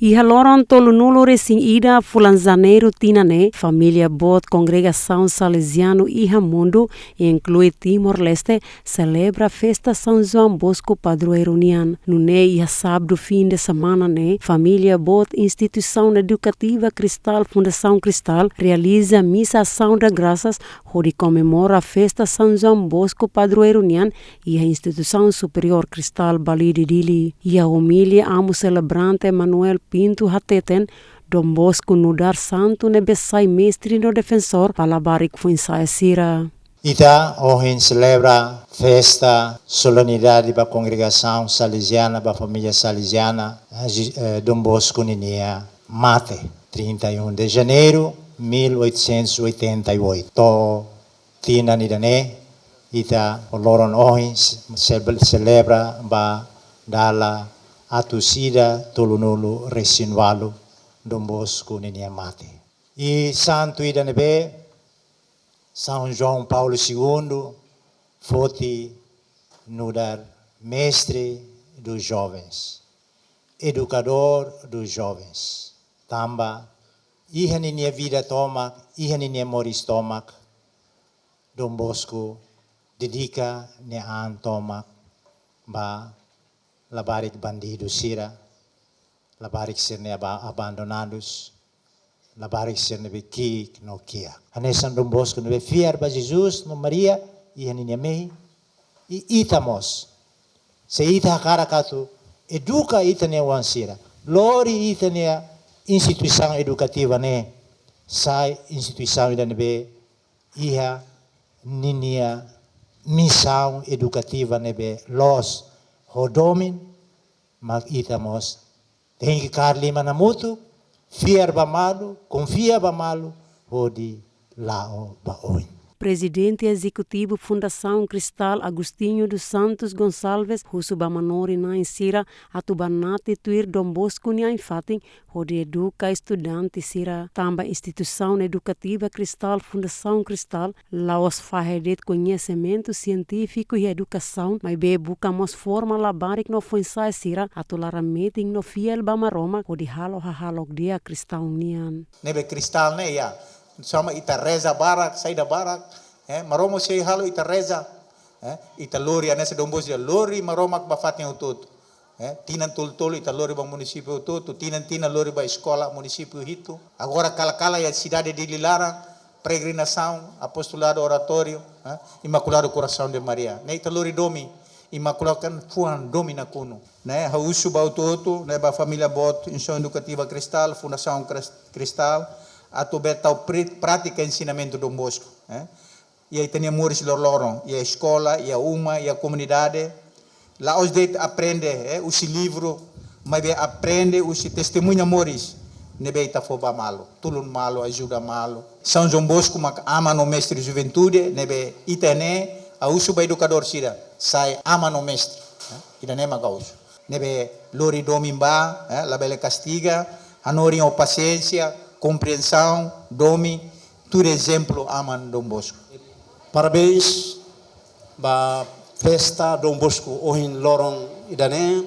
Iha loron tolu nulo resing ida fulan janeiro tinane, Familia bot Congregação Salesiano Iha Mundo, inclui Timor-Leste, celebra festa São João Bosco Padroeiro nian. Nune iha sábado fim de semana ne, Familia bot Instituisaun Edukativa Cristal Fundasaun Cristal realiza Misa hodi Graças, hodi comemora a festa São João Bosco Padroeiro nian e a Instituisaun Superior Cristal Bali de Dili. E a homilia amo celebrante Manuel Pinto hateten Dom Bosco nudar santo ne besai mestre no defensor palabarik fuinsaia sira. Ita hodi Selebra Festa, solenidade da Congregação Salesiana, da Família Salesiana, Dom Bosco ninia mate, 31 de janeiro 1888. To tina nidane, ita loron hodi celebra ba dala atusida tolunulu resinwalu Dom Bosco ninia mate. E santo ida nebe São João Paulo II foi nudar mestre dos jovens, educador dos jovens. Tamba, iha ninia vida tomak, iha ninia moris tomak, Dom Bosco dedica ne an tomak ba labarik bandido sira, labarik sirne abandonados, labarik sirne bekik no kia. Anesan Dom Bosco nebe fiar ba Jesus no Maria e ninia mehi e itamos. Se ita karakatu educa itania wansira. Lori itania instituição educativa ne sai instituição ida nebe iha ninia missão educativa nebe los hodomin mag itamos tem que carli manamutu fiar bamalu confia bamalu hodi lao baoin. Presidente Executivo Fundasaun Cristal Agostinho dos Santos Gonçalves husuba manori na insira atubanate tuir Dom Bosco nia infating hodi educa estudante sira tamba Instituisaun Edukativa Cristal Fundasaun Cristal laos fahedet conhecimento científico e educação mas be bucamos forma labarik no fuinsaia sira atulara meeting no fiel bamaroma hodi halo hahalok dia Cristal nian. Nebe Cristal ne ya sama ita reza barak saida barak maromo sei halo ita reza ita lori anese Dom Bosco lori maromak bafatnya utut tinan tul ita lori ba município utut tinan lori ba escola município hitu agora kala ya cidade de Lilara peregrinação apostolado oratório Imaculado Coração de Maria ne ita lori domi Imaculado kan fuan domi na kuno ne hausu ba utut ne ba Familia bot Instituisaun Edukativa Cristal Fundasaun Cristal atau betau prática ensinamento Dom Bosco. E aí tem amores lorloron, e a escola, e a uma, e a comunidade. Lá os de aprende, os livro, mas aprende os testemunho amores. Nebe ita foba malo, tulun malo, ajuda malo. São João Bosco mak ama no mestre juventude, nebe ita ne, a usu ba educador sira, sai ama no mestre. Ida ne magausu. Nebe lori domimba, la bela castiga, hanori o paciência, compreensão, domi, tudo exemplo aman Dom Bosco. Parabéns ba festa Dom Bosco ohin lorong idane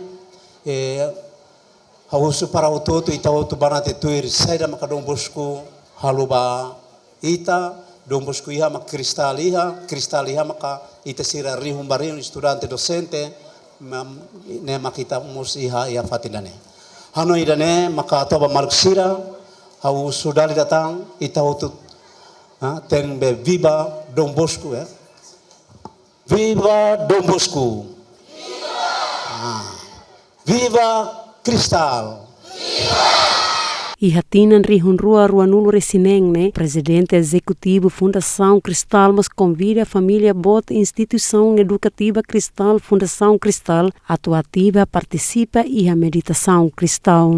hausu para o toto ita o banate tuir saida maka Dom Bosco haluba ita Dom Bosco iha maka Cristal iha maka ita sira rihum barihum estudante docente ne makita mus iha fatidane hano idane maka toba marksira hau sudali datang ita utut ten be viva Dom Bosco viva Dom Bosco viva Cristal Ihatinan rihun rua nulo resineng ne, Presidente Executivo Fundasaun Cristal mas convida a Familia bot Instituisaun Edukativa Cristal Fundasaun Cristal atuativa participa e a meditação Cristal.